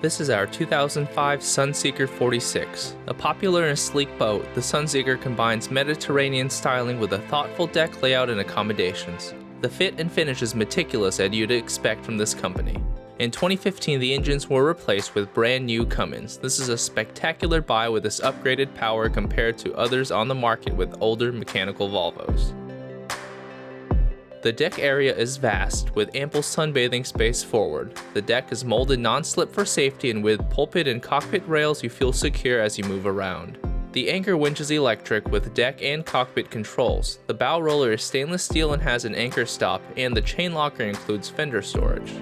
This is our 2005 Sunseeker 46. A popular and sleek boat, the Sunseeker combines Mediterranean styling with a thoughtful deck layout and accommodations. The fit and finish is meticulous as you'd expect from this company. In 2015, the engines were replaced with brand new Cummins. This is a spectacular buy with this upgraded power compared to others on the market with older mechanical Volvos. The deck area is vast, with ample sunbathing space forward. The deck is molded non-slip for safety, and with pulpit and cockpit rails you feel secure as you move around. The anchor winch is electric with deck and cockpit controls. The bow roller is stainless steel and has an anchor stop, and the chain locker includes fender storage.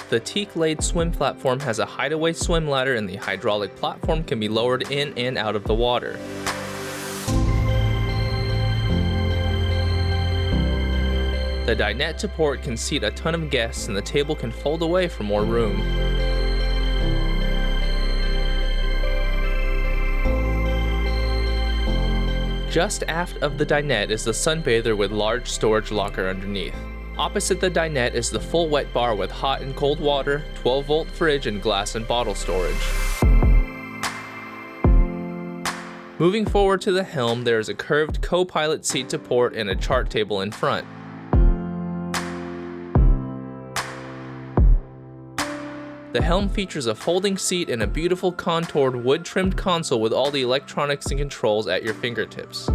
The teak-laid swim platform has a hideaway swim ladder, and the hydraulic platform can be lowered in and out of the water. The dinette to port can seat a ton of guests, and the table can fold away for more room. Just aft of the dinette is the sunbather with large storage locker underneath. Opposite the dinette is the full wet bar with hot and cold water, 12-volt fridge, and glass and bottle storage. Moving forward to the helm, there is a curved co-pilot seat to port and a chart table in front. The helm features a folding seat and a beautiful contoured wood-trimmed console with all the electronics and controls at your fingertips.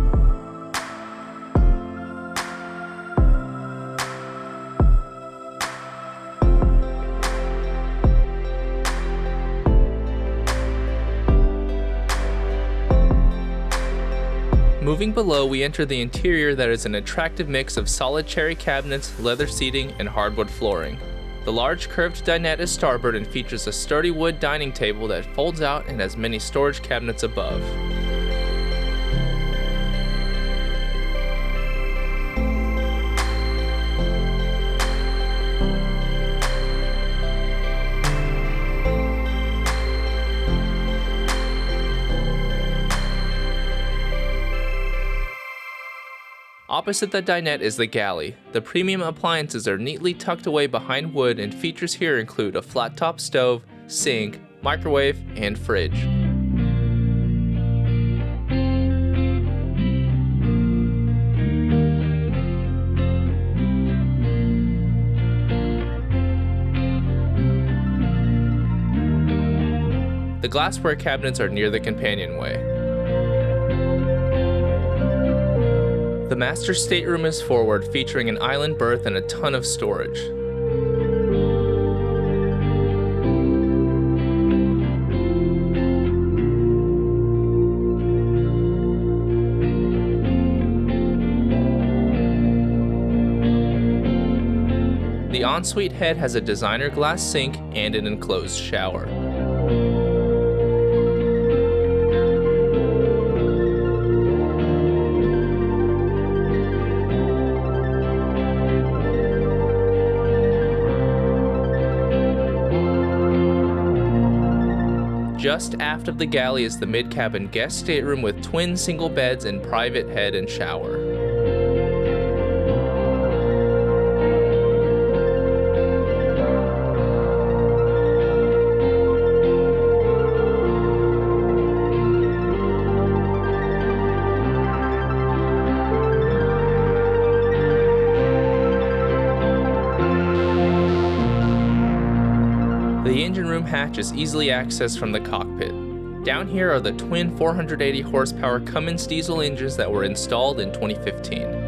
Moving below, we enter the interior that is an attractive mix of solid cherry cabinets, leather seating, and hardwood flooring. The large curved dinette is starboard and features a sturdy wood dining table that folds out and has many storage cabinets above. Opposite the dinette is the galley. The premium appliances are neatly tucked away behind wood, and features here include a flat-top stove, sink, microwave, and fridge. The glassware cabinets are near the companionway. The master stateroom is forward, featuring an island berth and a ton of storage. The ensuite head has a designer glass sink and an enclosed shower. Just aft of the galley is the mid-cabin guest stateroom with twin single beds and private head and shower. The engine room hatch is easily accessed from the cockpit. Down here are the twin 480 horsepower Cummins diesel engines that were installed in 2015.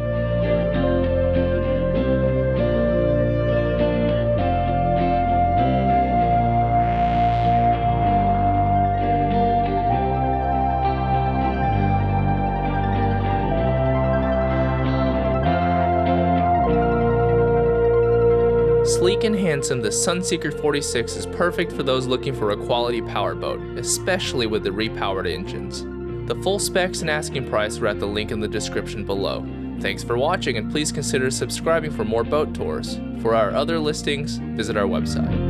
Sleek and handsome, the Sunseeker 46 is perfect for those looking for a quality powerboat, especially with the repowered engines. The full specs and asking price are at the link in the description below. Thanks for watching, and please consider subscribing for more boat tours. For our other listings, visit our website.